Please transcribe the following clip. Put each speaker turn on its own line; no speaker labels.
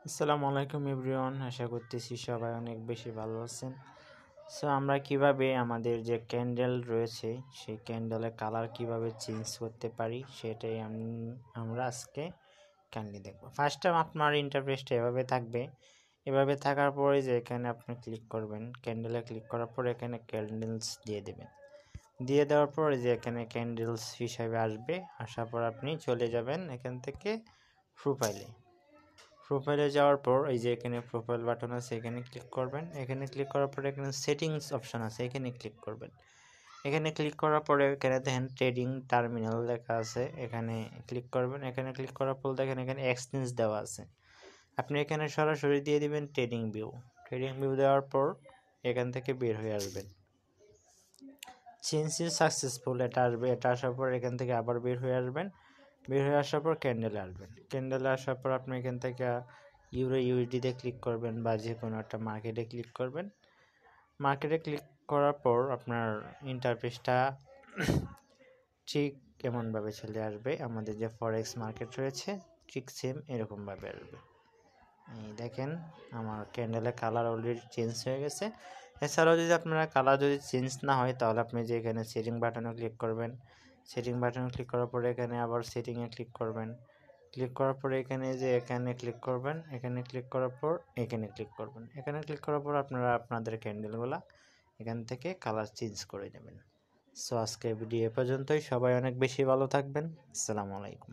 আসসালামু আলাইকুম এভরিওয়ান, আশা করতেছি সবাই অনেক বেশি ভালো আছেন। সো আমরা কিভাবে আমাদের যে ক্যান্ডেল রয়েছে সেই ক্যান্ডেলের কালার কিভাবে চেঞ্জ করতে পারি সেটাই আমরা আজকে কাইন্ডলি দেখব। ফার্স্ট টাইম আপনার ইন্টারফেসটা এভাবে থাকবে। এভাবে থাকার পরে যে এখানে আপনি ক্লিক করবেন, ক্যান্ডেলে ক্লিক করার পর এখানে ক্যান্ডেলস দিয়ে দেবেন। দিয়ে দেওয়ার পর যে এখানে ক্যান্ডেলস হিসাবে আসবে, আসার পর আপনি চলে যাবেন এখান থেকে প্রোফাইলে যাওয়ার পর এই যে এখানে প্রোফাইল বাটন আছে, এখানে ক্লিক করবেন। এখানে ক্লিক করার পরে এখানে সেটিংস অপশন আছে, এখানে ক্লিক করবেন। এখানে ক্লিক করার পরে এখানে দেখেন ট্রেডিং টার্মিনাল লেখা আছে, এখানে ক্লিক করবেন। এখানে ক্লিক করার পর দেখেন এখানে এক্সচেঞ্জ দেওয়া আছে, আপনি এখানে সরাসরি দিয়ে দিবেন ট্রেডিং ভিউ দেওয়ার পর এখান থেকে বের হয়ে আসবেন। চেঞ্জ ইজ সাকসেসফুল এটা আসবে। এটা আসার পর এখান থেকে আবার বের হয়ে আসবেন। বের হয়ে আসার পর ক্যান্ডেলে আসবেন। ক্যান্ডেলে আসার পর আপনি এখান থেকে ইউএসডিতে ক্লিক করবেন বা যে কোনো একটা মার্কেটে ক্লিক করবেন। মার্কেটে ক্লিক করার পর আপনার ইন্টারফেসটা ঠিক এমনভাবে চলে আসবে। আমাদের যে ফরেক্স মার্কেট রয়েছে ঠিক সেম এরকমভাবে আসবে। এই দেখেন আমার ক্যান্ডেলের কালার অলরেডি চেঞ্জ হয়ে গেছে। এছাড়াও যদি আপনারা কালার যদি চেঞ্জ না হয় তাহলে আপনি যে এখানে সেটিং বাটনে ক্লিক করবেন। সেটিং বাটনে ক্লিক করার পরে এখানে আবার সেটিংয়ে ক্লিক করবেন। ক্লিক করার পরে এখানে যে এখানে ক্লিক করবেন। এখানে ক্লিক করার পর এখানে ক্লিক করবেন। এখানে ক্লিক করার পর আপনারা আপনাদের ক্যান্ডেলগুলো এখান থেকে কালার চেঞ্জ করে নেবেন। সো আজকে ভিডিও এ পর্যন্তই। সবাই অনেক বেশি ভালো থাকবেন। আসসালামু আলাইকুম।